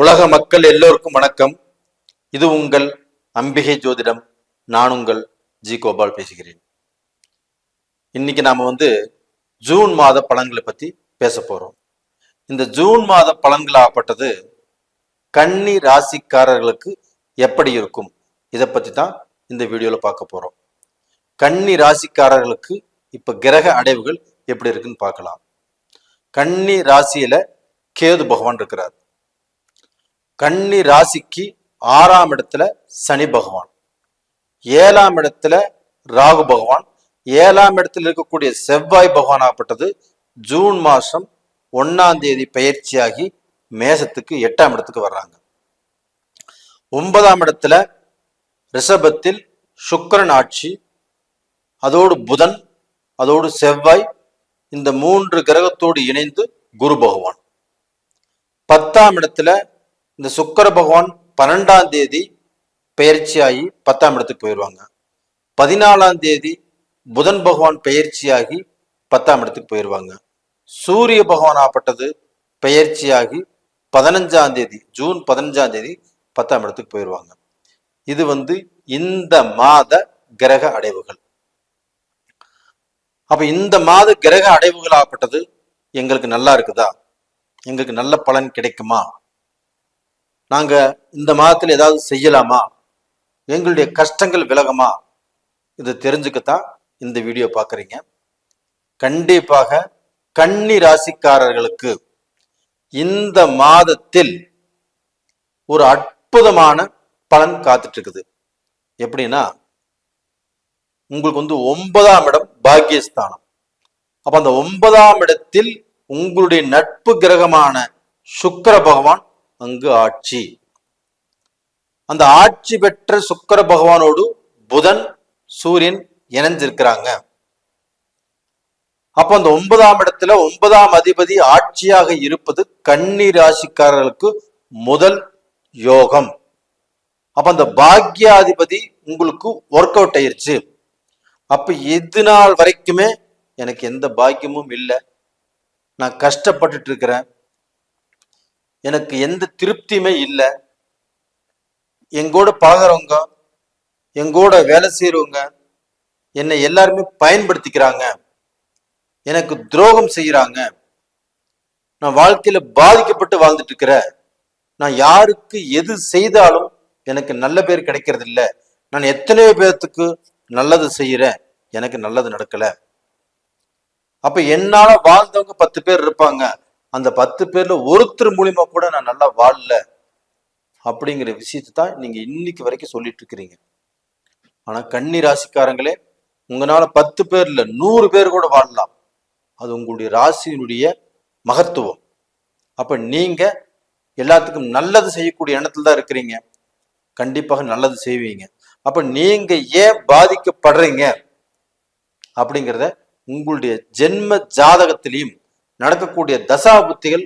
உலக மக்கள் எல்லோருக்கும் வணக்கம். இது உங்கள் அம்பிகை ஜோதிடம். நான் உங்கள் ஜி கோபால் பேசுகிறேன். இன்னைக்கு நாம ஜூன் மாத பலன்களை பத்தி பேச போறோம். இந்த ஜூன் மாத பலன்களாகப்பட்டது கன்னி ராசிக்காரர்களுக்கு எப்படி இருக்கும், இதை பத்தி தான் இந்த வீடியோல பார்க்க போறோம். கன்னி ராசிக்காரர்களுக்கு இப்ப கிரக அடைவுகள் எப்படி இருக்குன்னு பார்க்கலாம். கன்னி ராசியில கேது பகவான் இருக்கிறார். கன்னி ராசிக்கு 6ஆம் இடத்துல சனி பகவான், 7ஆம் இடத்துல ராகு பகவான், 7ஆம் இடத்துல இருக்கக்கூடிய செவ்வாய் பகவான் ஆகப்பட்டது ஜூன் மாசம் 1ஆம் தேதி பயிற்சியாகி மேசத்துக்கு 8ஆம் இடத்துக்கு வர்றாங்க. 9ஆம் இடத்துல ரிஷபத்தில் சுக்கிரன் ஆட்சி, அதோடு புதன், அதோடு செவ்வாய், இந்த 3 கிரகத்தோடு இணைந்து குரு பகவான். 10ஆம் இடத்துல இந்த சுக்கிர பகவான் 12ஆம் தேதி பெயர்ச்சியாகி 10ஆம் இடத்துக்கு போயிடுவாங்க. 14ஆம் தேதி புதன் பகவான் பெயர்ச்சியாகி 10ஆம் இடத்துக்கு போயிடுவாங்க. சூரிய பகவான் ஆப்பட்டது பெயர்ச்சியாகி 15ஆம் தேதி ஜூன் 15ஆம் தேதி 10ஆம் இடத்துக்கு போயிடுவாங்க. இது இந்த மாத கிரக அடைவுகள். அப்ப இந்த மாத கிரக அடைவுகள் ஆப்பட்டது எங்களுக்கு நல்லா இருக்குதா, எங்களுக்கு நல்ல பலன் கிடைக்குமா, நாங்க இந்த மாதத்தில் ஏதாவது செய்யலாமா, எங்களுடைய கஷ்டங்கள் விலகுமா, இதை தெரிஞ்சுக்கத்தான் இந்த வீடியோ பார்க்குறீங்க. கண்டிப்பாக கன்னி ராசிக்காரர்களுக்கு இந்த மாதத்தில் ஒரு அற்புதமான பலன் காத்துட்டு இருக்குது. எப்படின்னா, உங்களுக்கு 9ஆம் இடம் பாக்கியஸ்தானம். அப்ப அந்த 9ஆம் இடத்தில் உங்களுடைய நட்பு கிரகமான சுக்கிர பகவான் அங்கு ஆட்சி. அந்த ஆட்சி பெற்ற சுக்கிர பகவானோடு புதன் சூரியன் இணைஞ்சிருக்கிறாங்க. அப்ப அந்த 9ஆம் இடத்துல 9ஆம் அதிபதி ஆட்சியாக இருப்பது கன்னி ராசிக்காரர்களுக்கு முதல் யோகம். அப்ப அந்த பாக்கியாதிபதி உங்களுக்கு ஒர்க் அவுட் ஆயிருச்சு. அப்ப இது நாள் வரைக்குமே எனக்கு எந்த பாக்கியமும் இல்லை, நான் கஷ்டப்பட்டுட்டு இருக்கிறேன், எனக்கு எந்த திருப்தியுமே இல்லை, எங்கூட பழகிறவங்க, எங்கூட வேலை செய்யறவங்க என்னை எல்லாருமே பயன்படுத்திக்கிறாங்க, எனக்கு துரோகம் செய்யறாங்க, நான் வாழ்க்கையில பாதிக்கப்பட்டு வாழ்ந்துட்டு இருக்கிறேன், நான் யாருக்கு எது செய்தாலும் எனக்கு நல்ல பேர் கிடைக்கிறது இல்லை, நான் எத்தனையோ பேர்த்துக்கு நல்லது செய்யறேன், எனக்கு நல்லது நடக்கல. அப்ப என்னால வாழ்ந்தவங்க 10 பேர் இருப்பாங்க, அந்த 10 பேர்ல ஒருத்தர் மூலியமா கூட நான் நல்லா வாழல அப்படிங்கிற விஷயத்தை தான் நீங்க இன்னைக்கு வரைக்கும் சொல்லிட்டு இருக்கிறீங்க. ஆனா கன்னி ராசிக்காரங்களே, உங்களால 10 பேர்ல 100 பேர் கூட வாழலாம். அது உங்களுடைய ராசியினுடைய மகத்துவம். அப்ப நீங்க எல்லாத்துக்கும் நல்லது செய்யக்கூடிய எண்ணத்துல தான் இருக்கிறீங்க, கண்டிப்பாக நல்லது செய்வீங்க. அப்ப நீங்க ஏன் பாதிக்கப்படுறீங்க அப்படிங்கிறத உங்களுடைய ஜென்ம ஜாதகத்திலையும் நடக்கக்கூடிய தசா புத்திகள்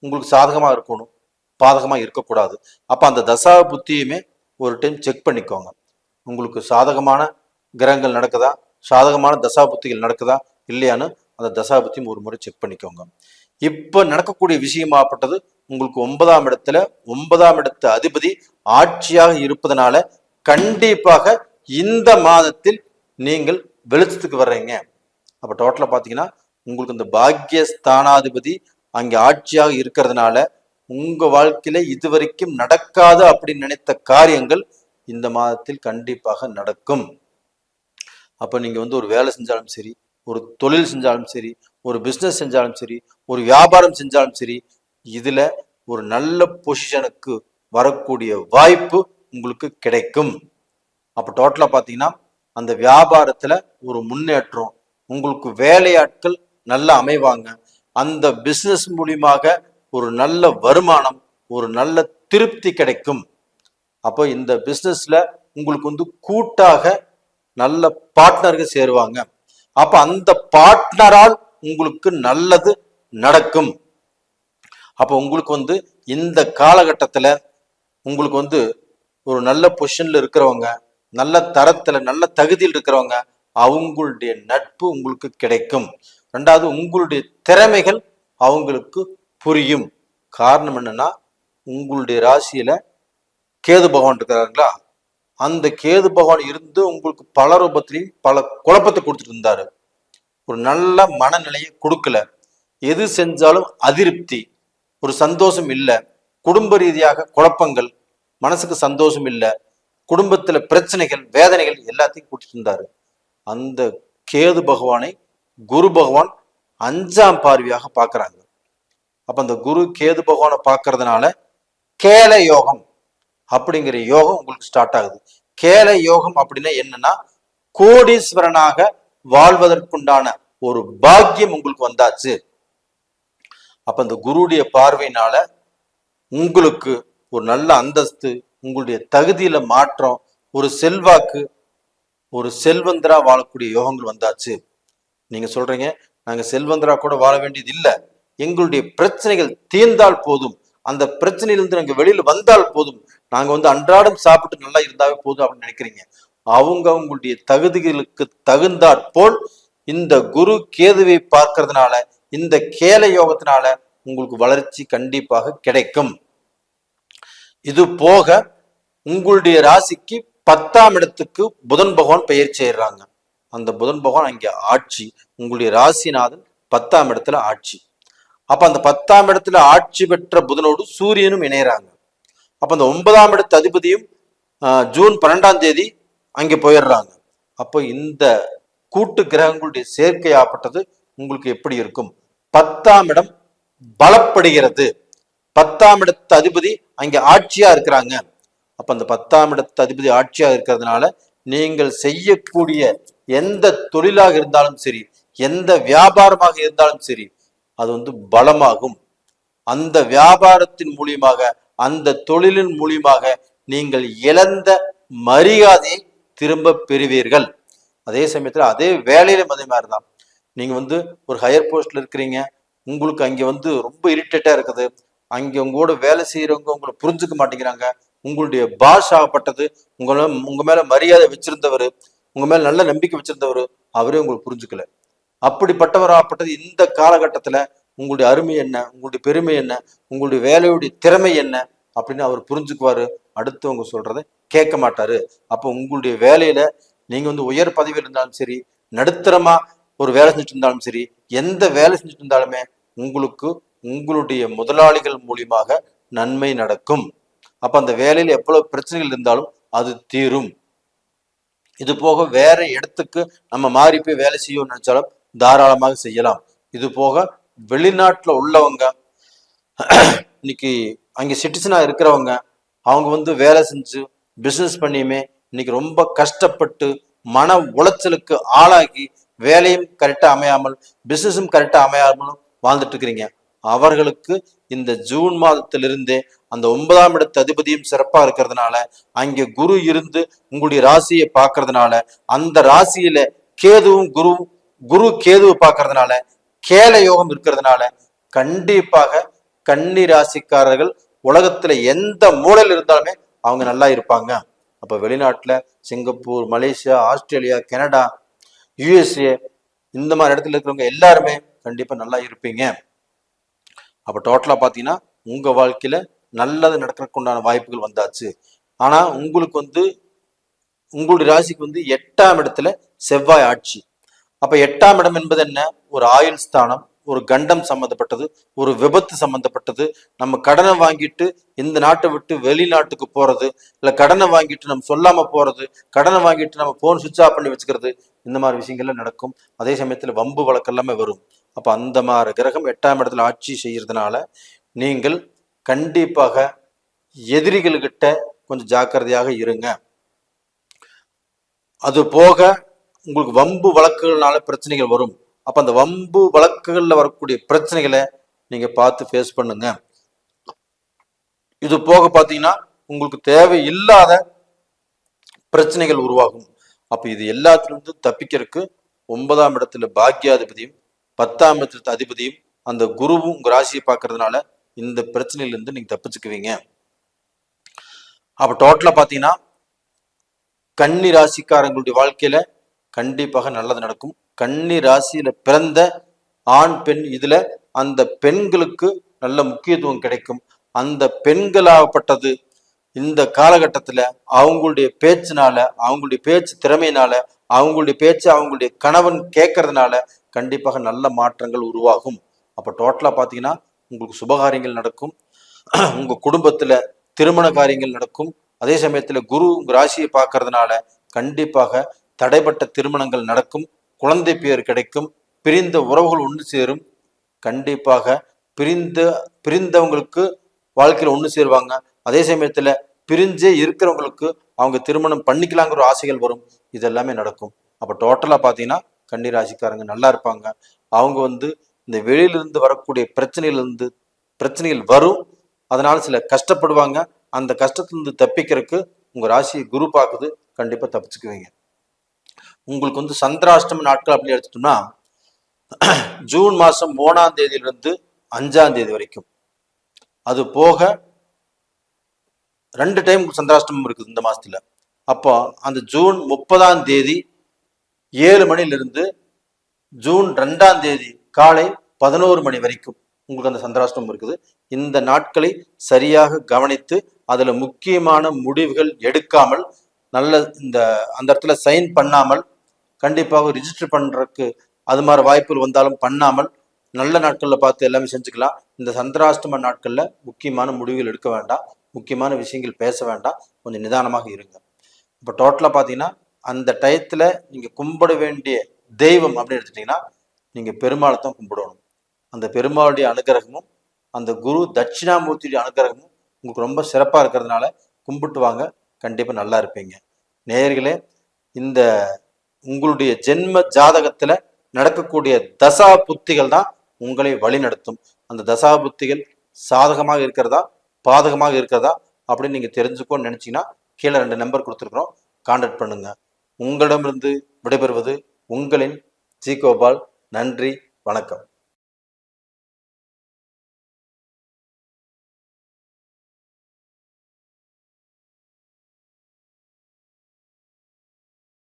உங்களுக்கு சாதகமா இருக்கணும், பாதகமா இருக்கக்கூடாது. அப்ப அந்த தசா புத்தியுமே ஒரு டைம் செக் பண்ணிக்கோங்க. உங்களுக்கு சாதகமான கிரகங்கள் நடக்குதா, சாதகமான தசா புத்திகள் நடக்குதா இல்லையான்னு அந்த தசா புத்தியும் ஒரு முறை செக் பண்ணிக்கோங்க. இப்ப நடக்கக்கூடிய விஷயமாப்பட்டது உங்களுக்கு 9ஆம் இடத்துல 9ஆம் இடத்து அதிபதி ஆட்சியாக இருப்பதனால கண்டிப்பாக இந்த மாதத்தில் நீங்கள் வெளிச்சத்துக்கு வர்றீங்க. அப்ப டோட்டலா பாத்தீங்கன்னா உங்களுக்கு இந்த பாக்கியஸ்தானாதிபதி அங்கே ஆட்சியாக இருக்கிறதுனால உங்க வாழ்க்கையில இதுவரைக்கும் நடக்காது அப்படின்னு நினைத்த காரியங்கள் இந்த மாதத்தில் கண்டிப்பாக நடக்கும். அப்ப நீங்க ஒரு வேலை செஞ்சாலும் சரி, ஒரு தொழில் செஞ்சாலும் சரி, ஒரு பிசினஸ் செஞ்சாலும் சரி, ஒரு வியாபாரம் செஞ்சாலும் சரி, இதுல ஒரு நல்ல பொசிஷனுக்கு வரக்கூடிய வாய்ப்பு உங்களுக்கு கிடைக்கும். அப்ப டோட்டலா பாத்தீங்கன்னா அந்த வியாபாரத்துல ஒரு முன்னேற்றம், உங்களுக்கு வேலையாட்கள் நல்லா அமைவாங்க, அந்த பிசினஸ் மூலியமாக ஒரு நல்ல வருமானம், ஒரு நல்ல திருப்தி கிடைக்கும். அப்போ இந்த பிசினஸ்ல உங்களுக்கு கூட்டாக நல்ல பார்ட்னர்கள் சேருவாங்க. அப்ப அந்த பார்ட்னரால் உங்களுக்கு நல்லது நடக்கும். அப்ப உங்களுக்கு இந்த காலகட்டத்துல உங்களுக்கு ஒரு நல்ல பொசிஷன்ல இருக்கிறவங்க, நல்ல தரத்துல நல்ல தகுதியில் இருக்கிறவங்க, அவங்களுடைய நட்பு உங்களுக்கு கிடைக்கும். 2வது, உங்களுடைய திறமைகள் அவங்களுக்கு புரியும். காரணம் என்னன்னா, உங்களுடைய ராசியில கேது பகவான் இருக்கிறாங்களா, அந்த கேது பகவான் இருந்து உங்களுக்கு பல ரூபத்திலையும் பல குழப்பத்தை கொடுத்துட்டு இருந்தாரு. ஒரு நல்ல மனநிலையை கொடுக்கல. எது செஞ்சாலும் அதிருப்தி, ஒரு சந்தோஷம் இல்லை, குடும்ப ரீதியாக குழப்பங்கள், மனசுக்கு சந்தோஷம் இல்லை, குடும்பத்துல பிரச்சனைகள் வேதனைகள் எல்லாத்தையும் கொடுத்துட்டு இருந்தாரு. அந்த கேது பகவானை குரு பகவான் 5ஆம் பார்வையாக பார்க்கறாங்க. அப்ப அந்த குரு கேது பகவானை பார்க்கறதுனால கேல யோகம் அப்படிங்கிற யோகம் உங்களுக்கு ஸ்டார்ட் ஆகுது. கேல யோகம் அப்படின்னா என்னன்னா, கோடீஸ்வரனாக வாழ்வதற்குண்டான ஒரு பாக்கியம் உங்களுக்கு வந்தாச்சு. அப்ப அந்த குருடைய பார்வையினால உங்களுக்கு ஒரு நல்ல அந்தஸ்து, உங்களுடைய தகுதியில மாற்றம், ஒரு செல்வாக்கு, ஒரு செல்வந்தரா வாழக்கூடிய யோகங்கள் வந்தாச்சு. நீங்க சொல்றீங்க, நாங்க செல்வந்தரா கூட வாழ வேண்டியது இல்லை, எங்களுடைய பிரச்சனைகள் தீர்ந்தால் போதும், அந்த பிரச்சனையிலிருந்து நாங்க வெளியில வந்தால் போதும், நாங்க அன்றாடம் சாப்பிட்டு நல்லா இருந்தாவே போதும் அப்படின்னு நினைக்கிறீங்க. அவங்க உங்களுடைய தகுதிகளுக்கு தகுந்தாற் போல் இந்த குரு கேதுவை பார்க்கறதுனால, இந்த கேல யோகத்தினால உங்களுக்கு வளர்ச்சி கண்டிப்பாக கிடைக்கும். இது போக உங்களுடைய ராசிக்கு 10ஆம் இடத்துக்கு புதன் பகவான் பெயர் செய்யறாங்க. அந்த புதன் பகவான் அங்கே ஆட்சி, உங்களுடைய ராசிநாதன் 10ஆம் இடத்துல ஆட்சி. அப்ப அந்த 10ஆம் இடத்துல ஆட்சி பெற்ற புதனோடு சூரியனும் இணையறாங்க. அப்ப அந்த 9ஆம் இடத்து அதிபதியும் ஜூன் 12ஆம் தேதி அங்கே போயிடுறாங்க. அப்போ இந்த கூட்டு கிரகங்களுடைய சேர்க்கை ஆப்பட்டது உங்களுக்கு எப்படி இருக்கும்? 10ஆம் இடம் பலப்படுகிறது. 10ஆம் இடத்து அதிபதி அங்கே ஆட்சியா இருக்கிறாங்க. அப்ப அந்த 10ஆம் இடத்து அதிபதி ஆட்சியா இருக்கிறதுனால நீங்கள் செய்யக்கூடிய எந்த தொழிலாக இருந்தாலும் சரி, எந்த வியாபாரமாக இருந்தாலும் சரி, அது பலமாகும். அந்த வியாபாரத்தின் மூலியமாக, அந்த தொழிலின் மூலியமாக நீங்கள் இழந்த மரியாதையை திரும்ப பெறுவீர்கள். அதே சமயத்துல அதே வேலையில அதே மாதிரிதான். நீங்க ஒரு ஹையர் போஸ்ட்ல இருக்கிறீங்க, உங்களுக்கு அங்க ரொம்ப இரிட்டேட்டா இருக்குது, அங்க உங்களோட வேலை செய்யறவங்க உங்களை புரிஞ்சுக்க மாட்டேங்கிறாங்க, உங்களுடைய பாஷ் ஆகப்பட்டது, உங்க மேல மரியாதை வச்சிருந்தவர், உங்க மேல நல்ல நம்பிக்கை வச்சிருந்தவர், அவரே உங்களுக்கு புரிஞ்சுக்கல. அப்படிப்பட்டவர் ஆகப்பட்டது இந்த காலகட்டத்துல உங்களுடைய அருமை என்ன, உங்களுடைய பெருமை என்ன, உங்களுடைய வேலையுடைய திறமை என்ன அப்படின்னு அவர் புரிஞ்சுக்குவாரு. அடுத்தவங்க சொல்றதை கேட்க மாட்டாரு. அப்போ உங்களுடைய வேலையில நீங்க உயர் பதவியில் இருந்தாலும் சரி, நடுத்தரமா ஒரு வேலை செஞ்சுட்டு இருந்தாலும் சரி, எந்த வேலை செஞ்சுட்டு இருந்தாலுமே உங்களுக்கு உங்களுடைய முதலாளிகள் மூலியமாக நன்மை நடக்கும். அப்ப அந்த வேலையில எவ்வளவு பிரச்சனைகள் இருந்தாலும் அது தீரும். இது போக வேற இடத்துக்கு நம்ம மாறி போய் வேலை செய்யணும்னு நினைச்சாலும் தாராளமாக செய்யலாம். இது போக வெளிநாட்டுல உள்ளவங்க, இன்னைக்கு அங்க சிட்டிசனா இருக்கிறவங்க, அவங்க வேலை செஞ்சு பிசினஸ் பண்ணியுமே இன்னைக்கு ரொம்ப கஷ்டப்பட்டு மன உளைச்சலுக்கு ஆளாகி வேலையும் கரெக்டா அமையாமல் பிசினஸும் கரெக்டா அமையாமலும் வாழ்ந்துட்டு இருக்கிறீங்க. அவர்களுக்கு இந்த ஜூன் மாதத்திலிருந்தே அந்த 9ஆம் இடத்து அதிபதியும் சிறப்பா இருக்கிறதுனால, அங்கே குரு இருந்து உங்களுடைய ராசியை பார்க்கறதுனால, அந்த ராசியில கேதுவும் குரு கேதுவை பார்க்கறதுனால, கேல யோகம் இருக்கிறதுனால கண்டிப்பாக கன்னி ராசிக்காரர்கள் உலகத்துல எந்த மூலையில் இருந்தாலுமே அவங்க நல்லா இருப்பாங்க. அப்ப வெளிநாட்டுல Singapore, Malaysia, Australia, Canada, USA இந்த மாதிரி இடத்துல இருக்கிறவங்க எல்லாருமே கண்டிப்பா நல்லா இருப்பீங்க. அப்ப டோட்டலா பாத்தீங்கன்னா உங்க வாழ்க்கையில நல்லது நடக்கிறதுக்கு உண்டான வாய்ப்புகள் வந்தாச்சு. ஆனா உங்களுக்கு உங்களுடைய ராசிக்கு 8ஆம் இடத்துல செவ்வாய் ஆட்சி. அப்ப 8ஆம் இடம் என்பது என்ன? ஒரு ஆயுள் ஸ்தானம், ஒரு கண்டம் சம்பந்தப்பட்டது, ஒரு விபத்து சம்பந்தப்பட்டது. நம்ம கடனை வாங்கிட்டு இந்த நாட்டை விட்டு வெளிநாட்டுக்கு போறது, இல்ல கடனை வாங்கிட்டு நம்ம சொல்லாம போறது, கடனை வாங்கிட்டு நம்ம போன் சுவிட்ச் ஆஃப் பண்ணி வச்சுக்கிறது, இந்த மாதிரி விஷயங்கள்லாம் நடக்கும். அதே சமயத்துல வம்பு வழக்கு எல்லாமே வரும். அப்ப அந்த மாதிரி கிரகம் 8ஆம் இடத்துல ஆட்சி செய்யறதுனால நீங்கள் கண்டிப்பாக எதிரிகள்கிட்ட கொஞ்சம் ஜாக்கிரதையாக இருங்க. அது போக உங்களுக்கு வம்பு வழக்குகள்னால பிரச்சனைகள் வரும். அப்ப அந்த வம்பு வழக்குகள்ல வரக்கூடிய பிரச்சனைகளை நீங்க பார்த்து ஃபேஸ் பண்ணுங்க. இது போக பாத்தீங்கன்னா உங்களுக்கு தேவையில்லாத பிரச்சனைகள் உருவாகும். அப்ப இது எல்லாத்திலிருந்து தப்பிக்கிறதுக்கு 9ஆம் இடத்துல பாக்கியாதிபதியும் 10ஆம் இடத்துல அதிபதியும் அந்த குருவும் உங்க ராசியை பார்க்கறதுனால இந்த பிரச்சனையில இருந்து நீங்க தப்பிச்சுக்குவீங்க. அப்ப டோட்டலா பாத்தீங்கன்னா கன்னி ராசிக்காரங்களுடைய வாழ்க்கையில கண்டிப்பாக நல்லது நடக்கும். கன்னி ராசியில பிறந்த ஆண் பெண் இதுல அந்த பெண்களுக்கு நல்ல முக்கியத்துவம் கிடைக்கும். அந்த பெண்களாகப்பட்டது இந்த காலகட்டத்துல அவங்களுடைய பேச்சினால, அவங்களுடைய பேச்சு திறமையினால, அவங்களுடைய பேச்சு அவங்களுடைய கணவன் கேட்கறதுனால கண்டிப்பாக நல்ல மாற்றங்கள் உருவாகும். அப்ப டோட்டலா பாத்தீங்கன்னா உங்களுக்கு சுபகாரியங்கள் நடக்கும், உங்க குடும்பத்துல திருமண காரியங்கள் நடக்கும். அதே சமயத்துல குரு உங்க ராசியை பார்க்கறதுனால கண்டிப்பாக தடைப்பட்ட திருமணங்கள் நடக்கும், குழந்தை பேர் கிடைக்கும், பிரிந்த உறவுகள் ஒன்று சேரும். கண்டிப்பாக பிரிந்தவங்களுக்கு வாழ்க்கையில ஒன்று சேருவாங்க. அதே சமயத்துல பிரிஞ்சே இருக்கிறவங்களுக்கு அவங்க திருமணம் பண்ணிக்கலாங்கிற ஆசைகள் வரும். இது எல்லாமே நடக்கும். அப்ப டோட்டலா பாத்தீங்கன்னா கன்னி ராசிக்காரங்க நல்லா இருப்பாங்க. அவங்க இந்த வெளியிலிருந்து வரக்கூடிய பிரச்சனைகள் வரும். அதனால சில கஷ்டப்படுவாங்க. அந்த கஷ்டத்திலிருந்து தப்பிக்கிறதுக்கு உங்க ராசியை குரு பார்க்குது, கண்டிப்பா தப்பிச்சுக்குவீங்க. உங்களுக்கு சந்திராஷ்டம நாட்கள் அப்படின்னு எடுத்துட்டோம்னா ஜூன் மாசம் 3ஆம் தேதியிலிருந்து 5ஆம் தேதி வரைக்கும். அது போக 2 டைம் சந்திராஷ்டமம் இருக்குது இந்த மாசத்துல. அப்போ அந்த ஜூன் 30ஆம் தேதி 7 மணிலிருந்து ஜூன் 2ஆம் தேதி காலை 11 மணி வரைக்கும் உங்களுக்கு அந்த சந்திராஷ்டமம் இருக்குது. இந்த நாட்களை சரியாக கவனித்து அதுல முக்கியமான முடிவுகள் எடுக்காமல், நல்ல அந்த இடத்துல சைன் பண்ணாமல், கண்டிப்பாக ரிஜிஸ்டர் பண்றதுக்கு அது மாதிரி வாய்ப்புகள் வந்தாலும் பண்ணாமல் நல்ல நாட்கள்ல பார்த்து எல்லாமே செஞ்சுக்கலாம். இந்த சந்திராஷ்டம நாட்கள்ல முக்கியமான முடிவுகள் எடுக்க வேண்டாம், முக்கியமான விஷயங்கள் பேச வேண்டாம், கொஞ்சம் நிதானமாக இருங்க. இப்போ டோட்டலா பாத்தீங்கன்னா அந்த டயத்துல நீங்க கும்பிட வேண்டிய தெய்வம் அப்படின்னு எடுத்துட்டீங்கன்னா நீங்க பெருமாளை தான் கும்பிடணும். அந்த பெருமாளுடைய அனுகிரகமும் அந்த குரு தட்சிணாமூர்த்தியுடைய அனுகிரகமும் உங்களுக்கு ரொம்ப சிறப்பா இருக்கிறதுனால கும்பிட்டு வாங்க, கண்டிப்பா நல்லா இருப்பீங்க. நேயர்களே, இந்த உங்களுடைய ஜென்ம ஜாதகத்துல நடக்கக்கூடிய தசா புத்திகள் தான் உங்களை வழிநடத்தும். அந்த தசா புத்திகள் சாதகமாக இருக்கிறதா பாதகமாக இருக்கிறதா அப்படின்னு நீங்க தெரிஞ்சுக்கோன்னு நினைச்சீங்கன்னா கீழே 2 நம்பர் கொடுத்துருக்குறோம், கான்டாக்ட் பண்ணுங்க. உங்களிடமிருந்து விடைபெறுவது உங்களின் ஜி கோபால். நன்றி, வணக்கம்.